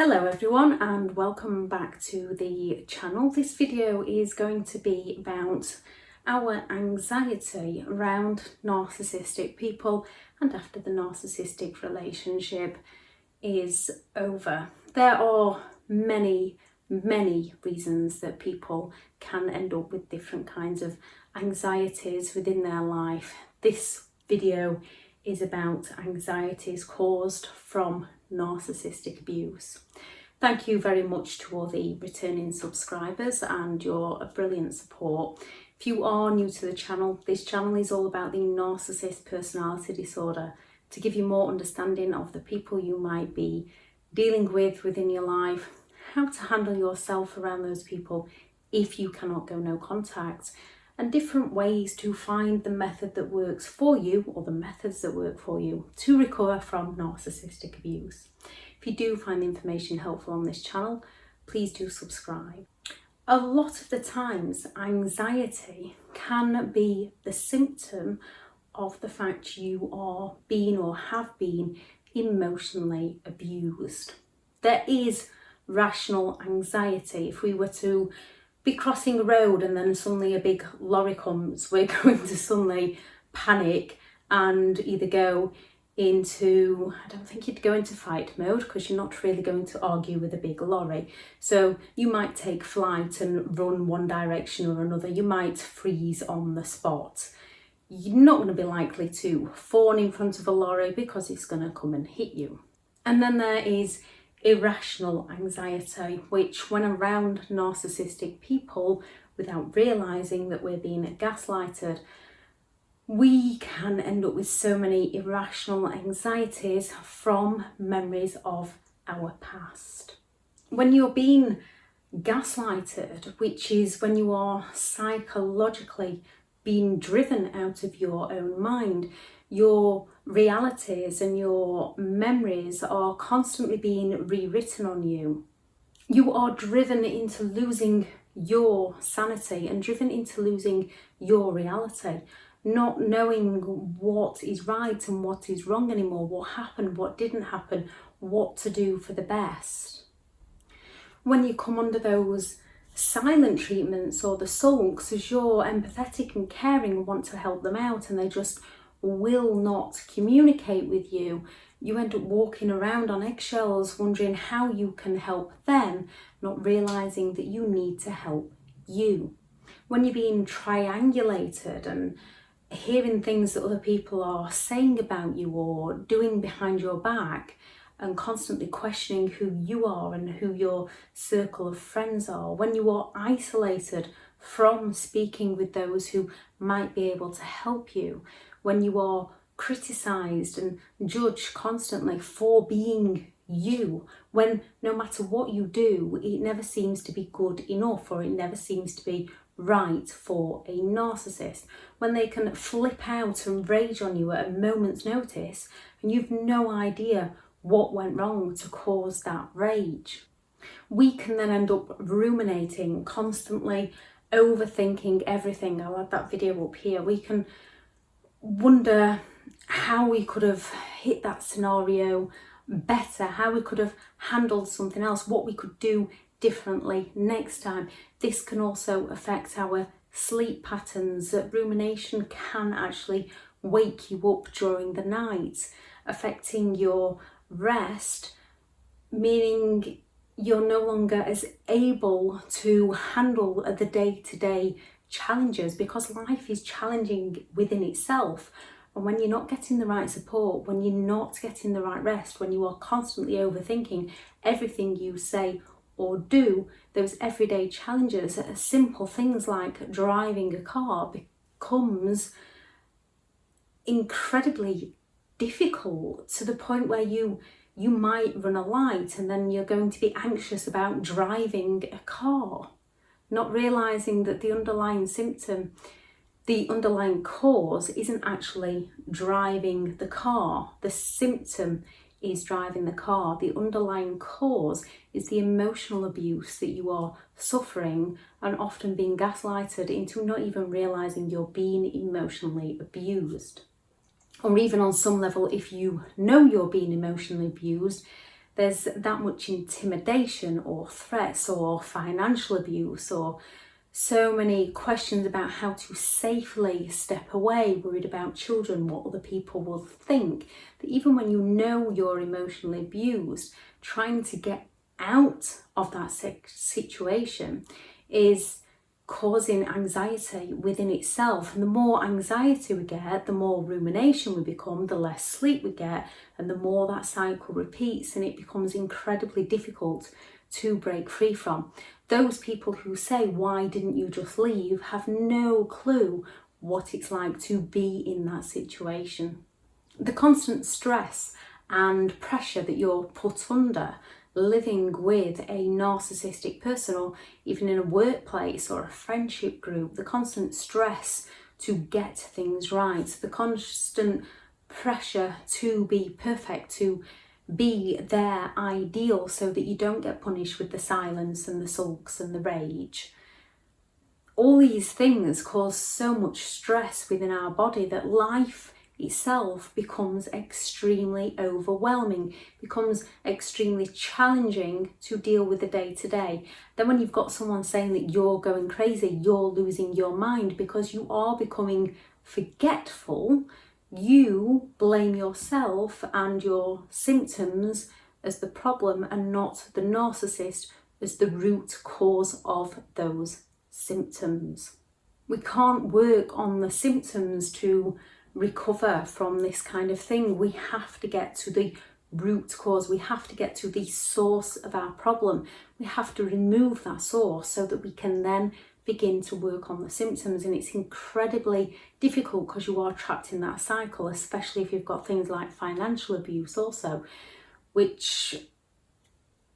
Hello everyone and welcome back to the channel. This video is going to be about our anxiety around narcissistic people and after the narcissistic relationship is over. There are many reasons that people can end up with different kinds of anxieties within their life. This video is about anxieties caused from narcissistic abuse. Thank you very much to all the returning subscribers and your brilliant support. If you are new to the channel, this channel is all about the narcissist personality disorder to give you more understanding of the people you might be dealing with within your life, how to handle yourself around those people if you cannot go no contact, and different ways to find the method that works for you or the methods that work for you to recover from narcissistic abuse. If you do find the information helpful on this channel, please do subscribe. A lot of the times, anxiety can be the symptom of the fact you are being or have been emotionally abused. There is rational anxiety. If we were to be crossing a road and then suddenly a big lorry comes, we're going to suddenly panic and either go into, I don't think you'd go into fight mode because you're not really going to argue with a big lorry. So you might take flight and run one direction or another. You might freeze on the spot. You're not going to be likely to fawn in front of a lorry because it's going to come and hit you. And then there is irrational anxiety, which when around narcissistic people without realizing that we're being gaslighted, we can end up with so many irrational anxieties from memories of our past. When you're being gaslighted, which is when you are psychologically being driven out of your own mind, your realities and your memories are constantly being rewritten on you. You are driven into losing your sanity and driven into losing your reality, not knowing what is right and what is wrong anymore, what happened, what didn't happen, what to do for the best. When you come under those silent treatments or the sulks, as you're empathetic and caring and want to help them out and they just will not communicate with you, you end up walking around on eggshells wondering how you can help them, not realizing that you need to help you. When you're being triangulated and hearing things that other people are saying about you or doing behind your back and constantly questioning who you are and who your circle of friends are, when you are isolated from speaking with those who might be able to help you, when you are criticised and judged constantly for being you, when no matter what you do, it never seems to be good enough or it never seems to be right for a narcissist, when they can flip out and rage on you at a moment's notice and you've no idea what went wrong to cause that rage. We can then end up ruminating, constantly overthinking everything. I'll add that video up here. We can wonder how we could have hit that scenario better, how we could have handled something else, what we could do differently next time. This can also affect our sleep patterns. Rumination can actually wake you up during the night, affecting your rest, meaning you're no longer as able to handle the day-to-day challenges because life is challenging within itself. And when you're not getting the right support, when you're not getting the right rest, when you are constantly overthinking everything you say or do, those everyday challenges, simple things like driving a car, becomes incredibly difficult to the point where you might run a light and then you're going to be anxious about driving a car, not realizing that the underlying symptom, the underlying cause isn't actually driving the car. The symptom is driving the car. The underlying cause is the emotional abuse that you are suffering and often being gaslighted into not even realizing you're being emotionally abused. Or even on some level, if you know you're being emotionally abused, there's that much intimidation or threats or financial abuse or so many questions about how to safely step away, worried about children, what other people will think, that even when you know you're emotionally abused, trying to get out of that situation is causing anxiety within itself. And the more anxiety we get, the more rumination we become, the less sleep we get, and the more that cycle repeats, and it becomes incredibly difficult to break free from. Those people who say, why didn't you just leave, have no clue what it's like to be in that situation. The constant stress and pressure that you're put under living with a narcissistic person, or even in a workplace or a friendship group, the constant stress to get things right, the constant pressure to be perfect, to be their ideal so that you don't get punished with the silence and the sulks and the rage. All these things cause so much stress within our body that life itself becomes extremely overwhelming, becomes extremely challenging to deal with the day-to-day. Then when you've got someone saying that you're going crazy, you're losing your mind because you are becoming forgetful, you blame yourself and your symptoms as the problem and not the narcissist as the root cause of those symptoms. We can't work on the symptoms to recover from this kind of thing. We have to get to the root cause. We have to get to the source of our problem. We have to remove that source so that we can then begin to work on the symptoms. And it's incredibly difficult because you are trapped in that cycle, especially if you've got things like financial abuse also, which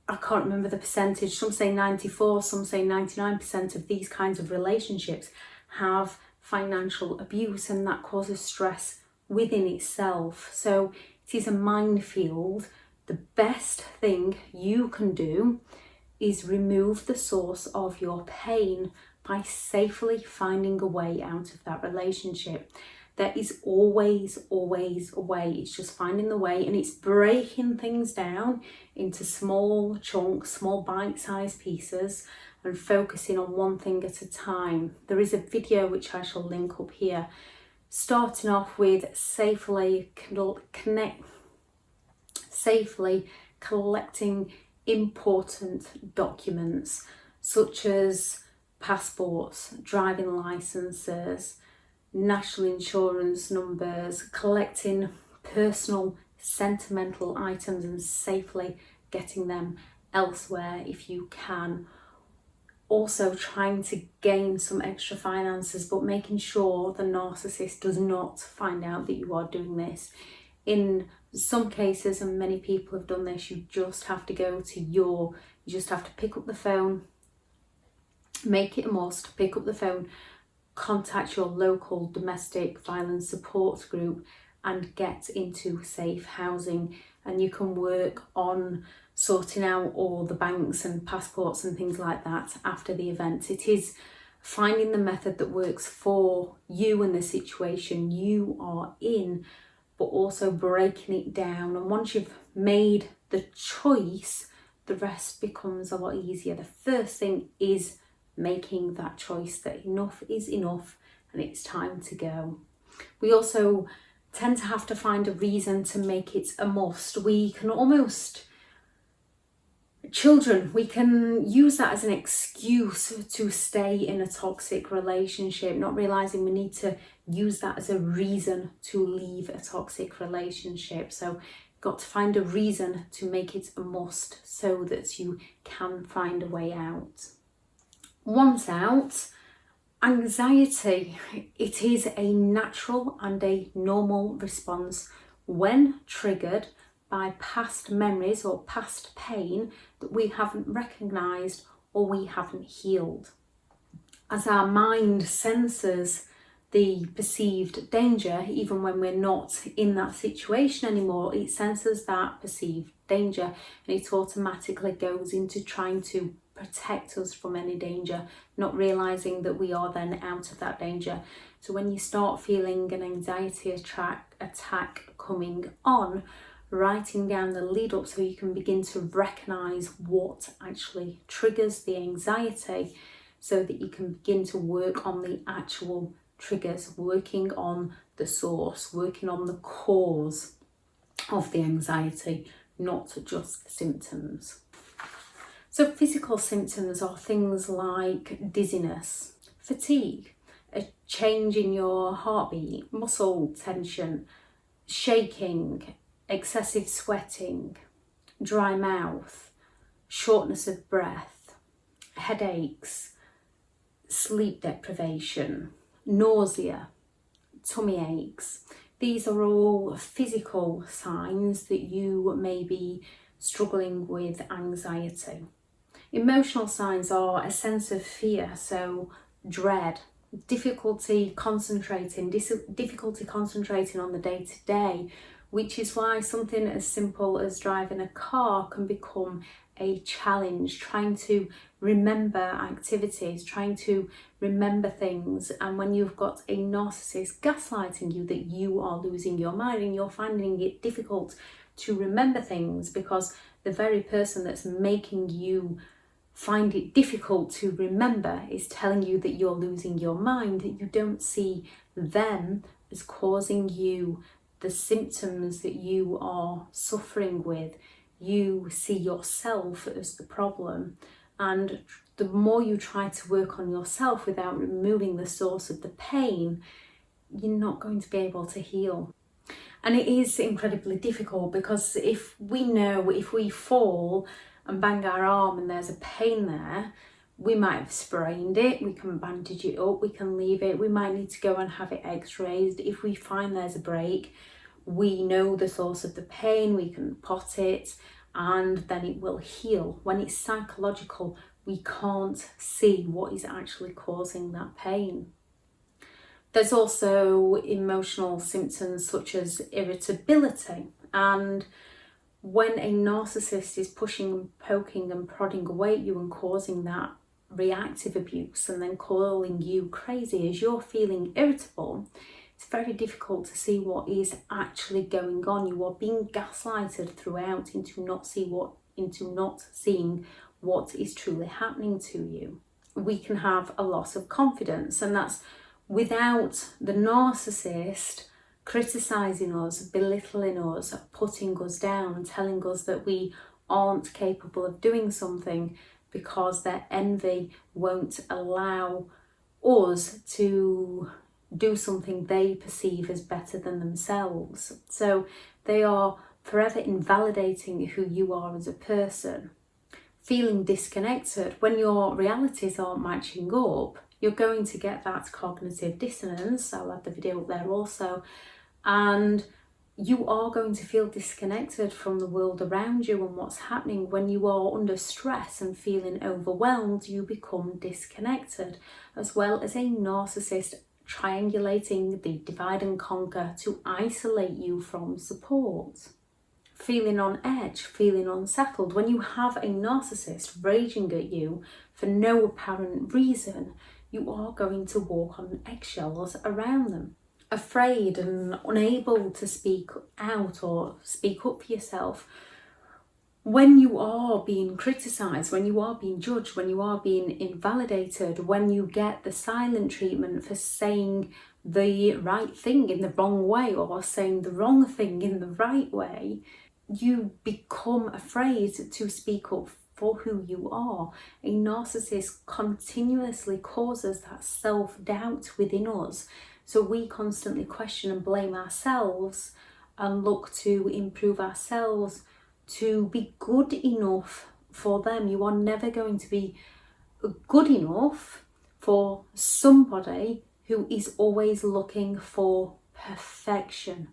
I can't remember the percentage. Some say 94, some say 99% of these kinds of relationships have financial abuse, and that causes stress within itself. So it is a minefield. The best thing you can do is remove the source of your pain by safely finding a way out of that relationship. There is always a way. It's just finding the way, and it's breaking things down into small chunks, small bite-sized pieces, and focusing on one thing at a time. There is a video which I shall link up here, starting off with safely collecting important documents such as passports, driving licenses, national insurance numbers, collecting personal sentimental items and safely getting them elsewhere if you can. Also trying to gain some extra finances, but making sure the narcissist does not find out that you are doing this. In some cases, and many people have done this, you just have to you just have to pick up the phone, make it a must, pick up the phone, contact your local domestic violence support group and get into safe housing. And you can work on sorting out all the banks and passports and things like that after the event. It is finding the method that works for you and the situation you are in, but also breaking it down. And once you've made the choice, the rest becomes a lot easier. The first thing is making that choice that enough is enough and it's time to go. We also tend to have to find a reason to make it a must. We can almost, children, we can use that as an excuse to stay in a toxic relationship, not realizing we need to use that as a reason to leave a toxic relationship. So you've got to find a reason to make it a must so that you can find a way out. Once out, anxiety, it is a natural and a normal response when triggered by past memories or past pain that we haven't recognised or we haven't healed. As our mind senses the perceived danger, even when we're not in that situation anymore, it senses that perceived danger and it automatically goes into trying to protect us from any danger, not realising that we are then out of that danger. So when you start feeling an anxiety attack coming on, writing down the lead up so you can begin to recognise what actually triggers the anxiety, so that you can begin to work on the actual triggers, working on the source, working on the cause of the anxiety, not just the symptoms. So physical symptoms are things like dizziness, fatigue, a change in your heartbeat, muscle tension, shaking, excessive sweating, dry mouth, shortness of breath, headaches, sleep deprivation, nausea, tummy aches. These are all physical signs that you may be struggling with anxiety. Emotional signs are a sense of fear, so dread, difficulty concentrating on the day-to-day, which is why something as simple as driving a car can become a challenge, trying to remember activities, trying to remember things. And when you've got a narcissist gaslighting you that you are losing your mind and you're finding it difficult to remember things because the very person that's making you find it difficult to remember is telling you that you're losing your mind, that you don't see them as causing you the symptoms that you are suffering with. You see yourself as the problem, and the more you try to work on yourself without removing the source of the pain, you're not going to be able to heal. And it is incredibly difficult, because if we fall and bang our arm and there's a pain there, we might have sprained it, we can bandage it up, we can leave it, we might need to go and have it x-rayed. If we find there's a break, we know the source of the pain, we can pot it, and then it will heal. When it's psychological, we can't see what is actually causing that pain. There's also emotional symptoms such as irritability, and when a narcissist is pushing and poking and prodding away at you and causing that reactive abuse and then calling you crazy as you're feeling irritable, it's very difficult to see what is actually going on. You are being gaslighted throughout into not seeing what is truly happening to you. We can have a loss of confidence, and that's without the narcissist criticising us, belittling us, putting us down and telling us that we aren't capable of doing something, because their envy won't allow us to do something they perceive as better than themselves. So they are forever invalidating who you are as a person. Feeling disconnected, when your realities aren't matching up, you're going to get that cognitive dissonance. I'll add the video up there also. And you are going to feel disconnected from the world around you and what's happening. When you are under stress and feeling overwhelmed, you become disconnected, as well as a narcissist triangulating the divide and conquer to isolate you from support. Feeling on edge, feeling unsettled. When you have a narcissist raging at you for no apparent reason, you are going to walk on eggshells around them. Afraid and unable to speak out or speak up for yourself. When you are being criticised, when you are being judged, when you are being invalidated, when you get the silent treatment for saying the right thing in the wrong way or saying the wrong thing in the right way, you become afraid to speak up for who you are. A narcissist continuously causes that self-doubt within us. So we constantly question and blame ourselves and look to improve ourselves to be good enough for them. You are never going to be good enough for somebody who is always looking for perfection.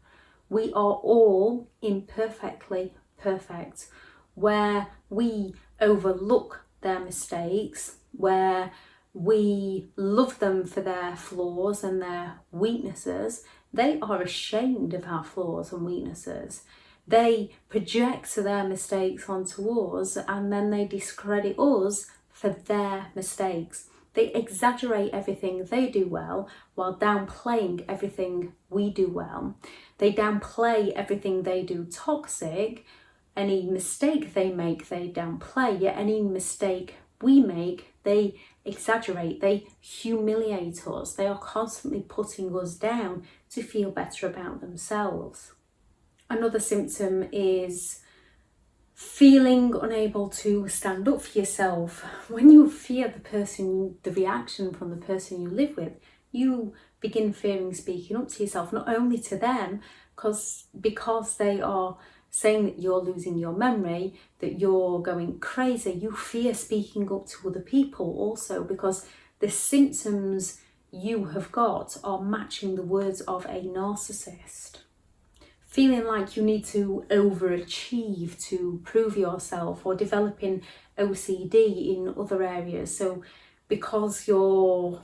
We are all imperfectly perfect, where we overlook their mistakes, where we love them for their flaws and their weaknesses. They are ashamed of our flaws and weaknesses. They project their mistakes onto us, and then they discredit us for their mistakes. They exaggerate everything they do well while downplaying everything we do well. They downplay everything they do toxic. Any mistake they make, they downplay. Yet any mistake we make, they exaggerate. They humiliate us. They are constantly putting us down to feel better about themselves. Another symptom is feeling unable to stand up for yourself. When you fear the reaction from the person you live with, you begin fearing speaking up to yourself, not only to them, because they are saying that you're losing your memory, that you're going crazy. You fear speaking up to other people also, because the symptoms you have got are matching the words of a narcissist. Feeling like you need to overachieve to prove yourself, or developing OCD in other areas. So because you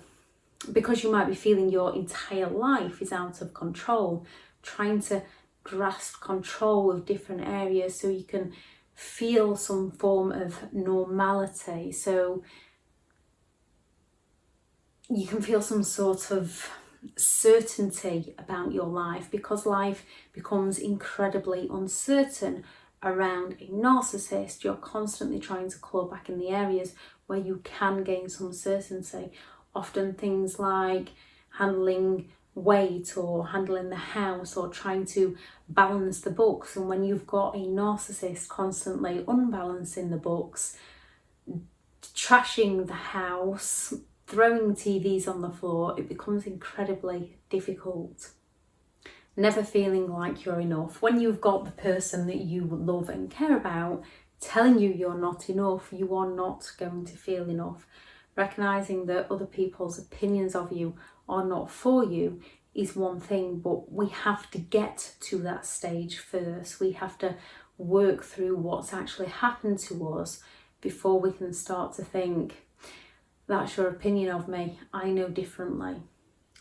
might be feeling your entire life is out of control, trying to grasp control of different areas so you can feel some form of normality. So you can feel some sort of certainty about your life, because life becomes incredibly uncertain around a narcissist. You're constantly trying to claw back in the areas where you can gain some certainty. Often things like handling weight, or handling the house, or trying to balance the books. And when you've got a narcissist constantly unbalancing the books, trashing the house, throwing TVs on the floor, it becomes incredibly difficult. Never feeling like you're enough. When you've got the person that you love and care about telling you you're not enough, you are not going to feel enough. Recognising that other people's opinions of you are not for you is one thing, but we have to get to that stage first. We have to work through what's actually happened to us before we can start to think, that's your opinion of me, I know differently.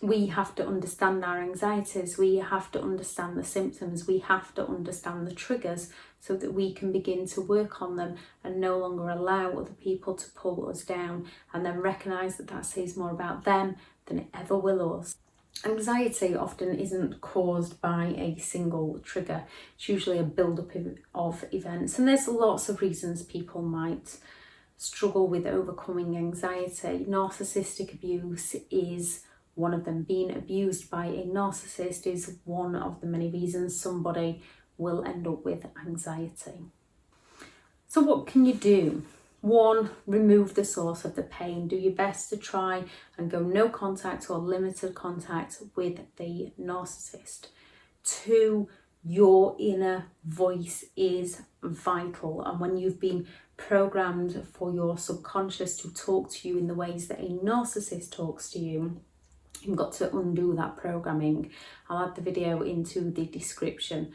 We have to understand our anxieties, we have to understand the symptoms, we have to understand the triggers, so that we can begin to work on them and no longer allow other people to pull us down, and then recognise that that says more about them than it ever will us. Anxiety often isn't caused by a single trigger. It's usually a build-up of events, and there's lots of reasons people might struggle with overcoming anxiety. Narcissistic abuse is one of them. Being abused by a narcissist is one of the many reasons somebody will end up with anxiety. So what can you do? 1, remove the source of the pain. Do your best to try and go no contact or limited contact with the narcissist. 2, your inner voice is vital, and when you've been programmed for your subconscious to talk to you in the ways that a narcissist talks to you, you've got to undo that programming. I'll add the video into the description.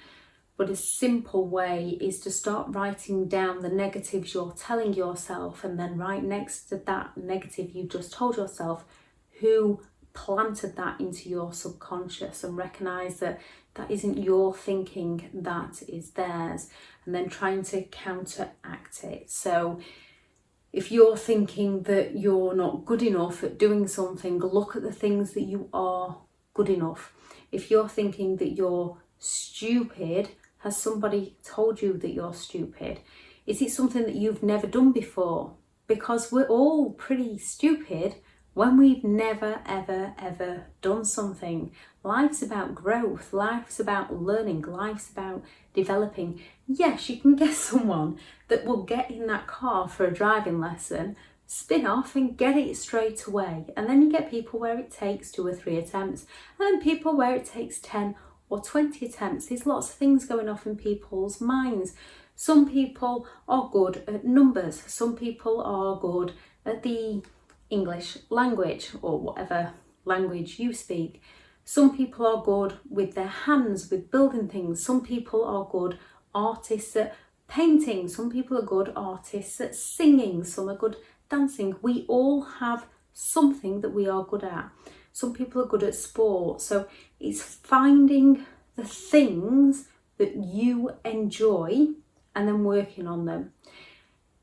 But a simple way is to start writing down the negatives you're telling yourself, and then right next to that negative you just told yourself, who planted that into your subconscious, and recognise that that isn't your thinking, that is theirs, and then trying to counteract it. So if you're thinking that you're not good enough at doing something, look at the things that you are good enough. If you're thinking that you're stupid, has somebody told you that you're stupid? Is it something that you've never done before? Because we're all pretty stupid when we've never, ever done something. Life's about growth, life's about learning, life's about developing. Yes, you can get someone that will get in that car for a driving lesson, spin off and get it straight away. And then you get people where it takes 2 or 3 attempts, and then people where it takes 10 or 20 attempts. There's lots of things going off in people's minds. Some people are good at numbers, some people are good at the English language or whatever language you speak. Some people are good with their hands, with building things. Some people are good artists at painting. Some people are good artists at singing. Some are good dancing. We all have something that we are good at. Some people are good at sport. So it's finding the things that you enjoy and then working on them.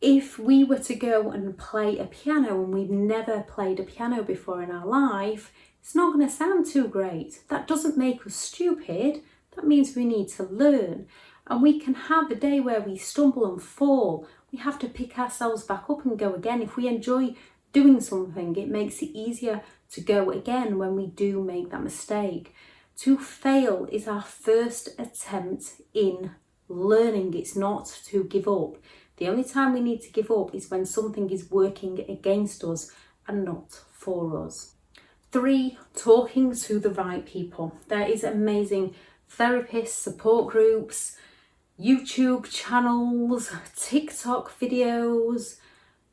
If we were to go and play a piano and we've never played a piano before in our life, it's not going to sound too great. That doesn't make us stupid. That means we need to learn. And we can have a day where we stumble and fall. We have to pick ourselves back up and go again. If we enjoy doing something, it makes it easier to go again when we do make that mistake. To fail is our first attempt in learning. It's not to give up. The only time we need to give up is when something is working against us and not for us. 3, talking to the right people. There is amazing therapists, support groups, YouTube channels, TikTok videos.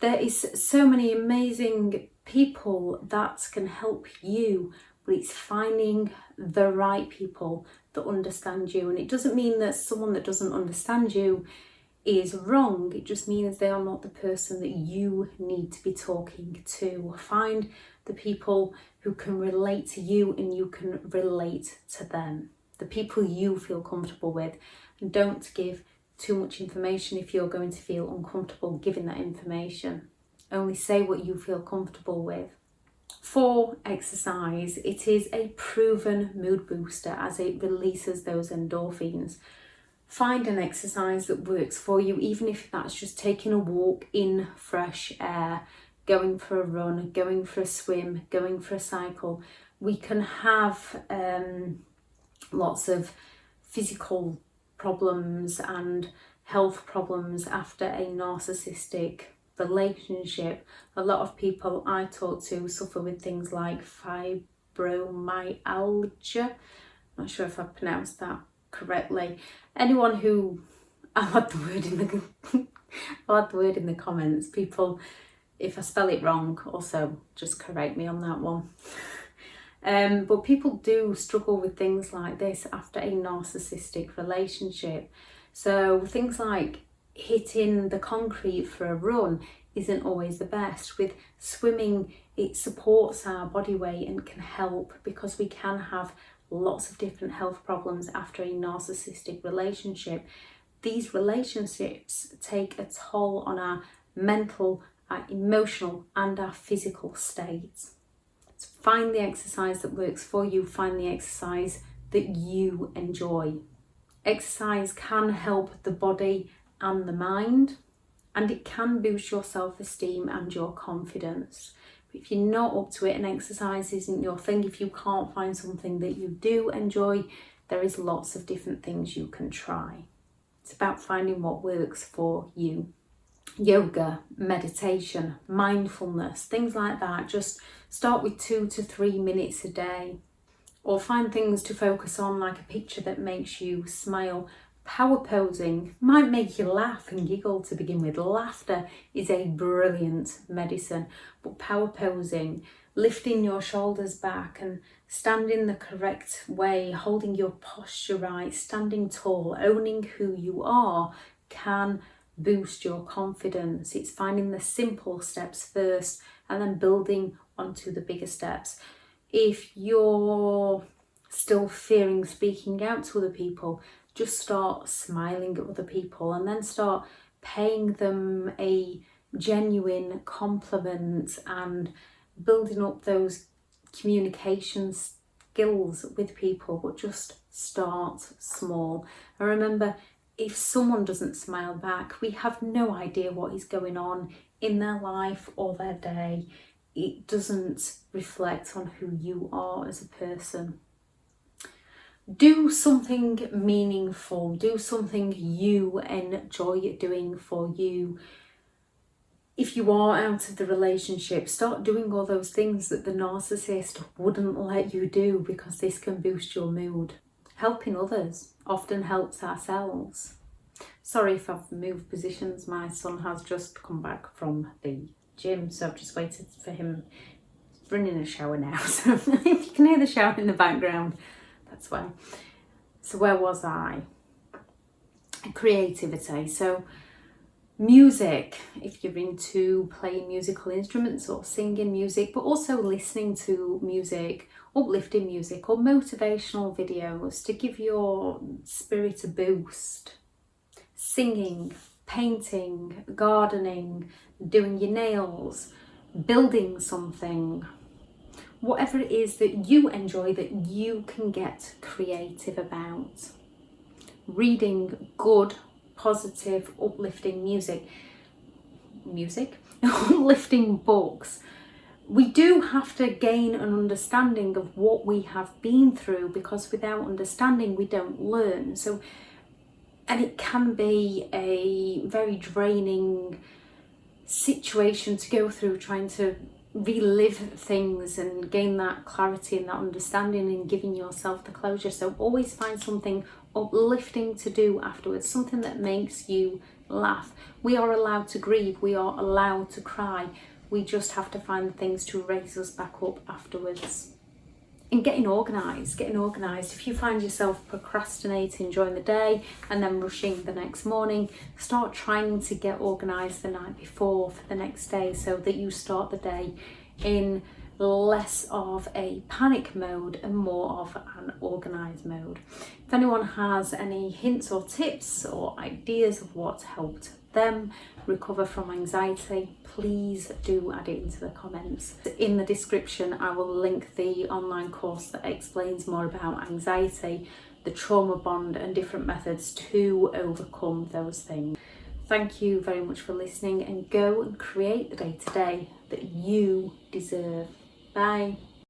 There is so many amazing people that can help you, but it's finding the right people that understand you. And it doesn't mean that someone that doesn't understand you is wrong. It just means they are not the person that you need to be talking to. Find the people who can relate to you and you can relate to them. The people you feel comfortable with. And don't give too much information if you're going to feel uncomfortable giving that information. Only say what you feel comfortable with. 4, exercise. It is a proven mood booster as it releases those endorphins. Find an exercise that works for you, even if that's just taking a walk in fresh air, going for a run, going for a swim, going for a cycle. We can have lots of physical problems and health problems after a narcissistic relationship. A lot of people I talk to suffer with things like fibromyalgia. I'm not sure if I pronounced that correctly. Anyone who, I'll add the word in the comments. People, if I spell it wrong, also just correct me on that one. But people do struggle with things like this after a narcissistic relationship. So things like hitting the concrete for a run isn't always the best. With swimming, it supports our body weight and can help, because we can have lots of different health problems after a narcissistic relationship. These relationships take a toll on our mental, our emotional and our physical states. So find the exercise that works for you. Find the exercise that you enjoy. Exercise can help the body and the mind, and it can boost your self-esteem and your confidence. But if you're not up to it and exercise isn't your thing, if you can't find something that you do enjoy, there is lots of different things you can try. It's about finding what works for you. Yoga, meditation, mindfulness, things like that. Just start with 2 to 3 minutes a day, or find things to focus on, like a picture that makes you smile. Power posing might make you laugh and giggle to begin with. Laughter is a brilliant medicine, but power posing, lifting your shoulders back and standing the correct way, holding your posture right, standing tall, owning who you are, can boost your confidence. It's finding the simple steps first and then building onto the bigger steps. If you're still fearing speaking out to other people, just start smiling at other people and then start paying them a genuine compliment and building up those communication skills with people. But just start small. And remember, if someone doesn't smile back, we have no idea what is going on in their life or their day. It doesn't reflect on who you are as a person. Do something meaningful. Do something you enjoy doing for you. If you are out of the relationship, start doing all those things that the narcissist wouldn't let you do, because this can boost your mood. Helping others often helps ourselves. Sorry if I've moved positions. My son has just come back from the gym, so I've just waited for him. He's running a shower now, so if you can hear the shower in the background, that's why. So where was I? Creativity. So music, if you're into playing musical instruments or singing music, but also listening to music, uplifting music or motivational videos to give your spirit a boost. Singing, painting, gardening, doing your nails, building something, whatever it is that you enjoy that you can get creative about. Reading good, positive, uplifting uplifting books. We do have to gain an understanding of what we have been through, because without understanding we don't learn. And it can be a very draining situation to go through, trying to relive things and gain that clarity and that understanding and giving yourself the closure. So always find something uplifting to do afterwards, something that makes you laugh. We are allowed to grieve, we are allowed to cry. We just have to find things to raise us back up afterwards. And getting organised. If you find yourself procrastinating during the day and then rushing the next morning, start trying to get organised the night before for the next day, so that you start the day in less of a panic mode and more of an organised mode. If anyone has any hints or tips or ideas of what helped them recover from anxiety, please do add it into the comments. In the description I will link the online course that explains more about anxiety, the trauma bond and different methods to overcome those things. Thank you very much for listening, and go and create the day today that you deserve. Bye.